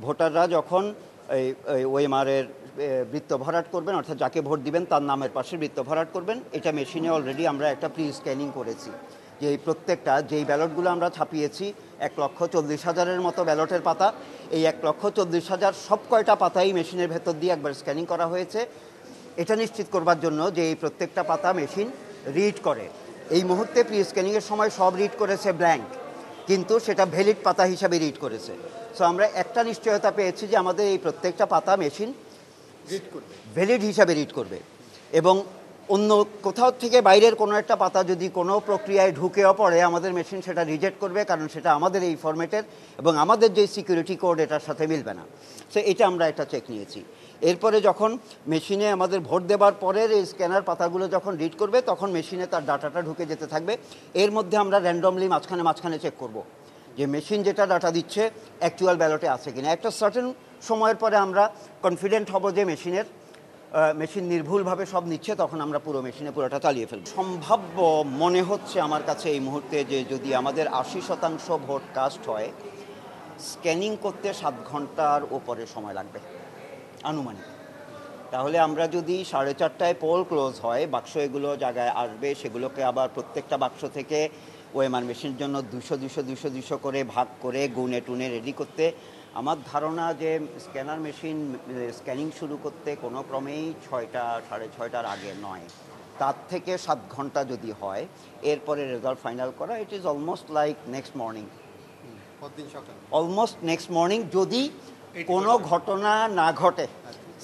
ভোটাররা যখন এই ওএমআরের বৃত্ত ভরাট করবেন, অর্থাৎ যাকে ভোট দিবেন তার নামের পাশে বৃত্ত ভরাট করবেন। এটা মেশিনে অলরেডি আমরা একটা প্রি স্ক্যানিং করেছি, যে এই প্রত্যেকটা যেই ব্যালটগুলো আমরা ছাপিয়েছি 1,40,000-এর মতো ব্যালটের পাতা, এই 1,40,000 সব কয়টা পাতাই মেশিনের ভেতর দিয়ে একবার স্ক্যানিং করা হয়েছে, এটা নিশ্চিত করবার জন্য যে এই প্রত্যেকটা পাতা মেশিন রিড করে। এই মুহূর্তে প্রি স্ক্যানিংয়ের সময় সব রিড করেছে ব্ল্যাঙ্ক, কিন্তু সেটা ভ্যালিড পাতা হিসাবে রিড করেছে। সো আমরা একটা নিশ্চয়তা পেয়েছি যে আমাদের এই প্রত্যেকটা পাতা মেশিন রিড করবে, ভ্যালিড হিসাবে রিড করবে। এবং অন্য কোথাও থেকে বাইরের কোনো একটা পাতা যদি কোনো প্রক্রিয়ায় ঢুকেও পড়ে, আমাদের মেশিন সেটা রিজেক্ট করবে, কারণ সেটা আমাদের এই ফরম্যাটের এবং আমাদের যে সিকিউরিটি কোড এটার সাথে মিলবে না। সো এটা আমরা একটা চেক নিয়েছি। এরপরে যখন মেশিনে আমাদের ভোট দেবার পরের এই স্ক্যানার পাতাগুলো যখন রিড করবে, তখন মেশিনে তার ডাটাটা ঢুকে যেতে থাকবে। এর মধ্যে আমরা র্যান্ডমলি মাঝখানে চেক করব যে মেশিন যেটা ডাটা দিচ্ছে অ্যাকচুয়াল ব্যালটে আছে কিনা। একটা সার্টেন সময়ের পরে আমরা কনফিডেন্ট হব যে মেশিন নির্ভুলভাবে সব নিচ্ছে, তখন আমরা পুরো মেশিনে পুরোটা চালিয়ে ফেলব। সম্ভাব্য মনে হচ্ছে আমার কাছে এই মুহূর্তে যে যদি আমাদের 80% ভোট কাস্ট হয়, স্ক্যানিং করতে 7 ঘন্টার ওপরে সময় লাগবে আনুমানিক। তাহলে আমরা যদি 4:30টায় পোল ক্লোজ হয়, বাক্স এগুলো জায়গায় আসবে, সেগুলোকে আবার প্রত্যেকটা বাক্স থেকে ওএমআর মেশিনের জন্য 200 করে ভাগ করে গুনে টুনে রেডি করতে, আমার ধারণা যে স্ক্যানার মেশিন স্ক্যানিং শুরু করতে কোনো ক্রমেই 6টা 6:30টার আগে নয়। তার থেকে 7 ঘন্টা যদি হয়, এরপরে রেজাল্ট ফাইনাল করা, it is almost like next morning. Almost next morning, যদি কোনো ঘটনা না ঘটে,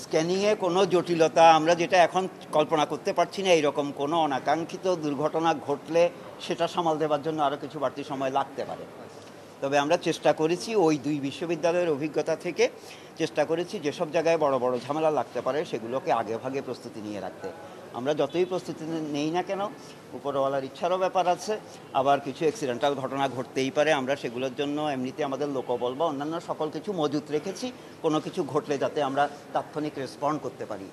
স্ক্যানিংয়ে কোনো জটিলতা আমরা যেটা এখন কল্পনা করতে পারছি না, এইরকম কোনো অনাকাঙ্ক্ষিত দুর্ঘটনা ঘটলে সেটা সামাল দেওয়ার জন্য আরও কিছু বাড়তি সময় লাগতে পারে। তবে আমরা চেষ্টা করেছি ওই 2 বিশ্ববিদ্যালয়ের অভিজ্ঞতা থেকে চেষ্টা করেছি যেসব জায়গায় বড় বড় ঝামেলা লাগতে পারে সেগুলোকে আগে ভাগে প্রস্তুতি নিয়ে রাখতে। আমরা যতই প্রস্তুতি নেই না কেন, উপরওয়ালার ইচ্ছারও ব্যাপার আছে, আবার কিছু অ্যাক্সিডেন্টাল ঘটনা ঘটতেই পারে। আমরা সেগুলোর জন্য এমনিতে আমাদের লোকবল বা অন্যান্য সকল কিছু মজুত রেখেছি, কোনো কিছু ঘটলে যাতে আমরা তাৎক্ষণিক রেসপন্ড করতে পারি।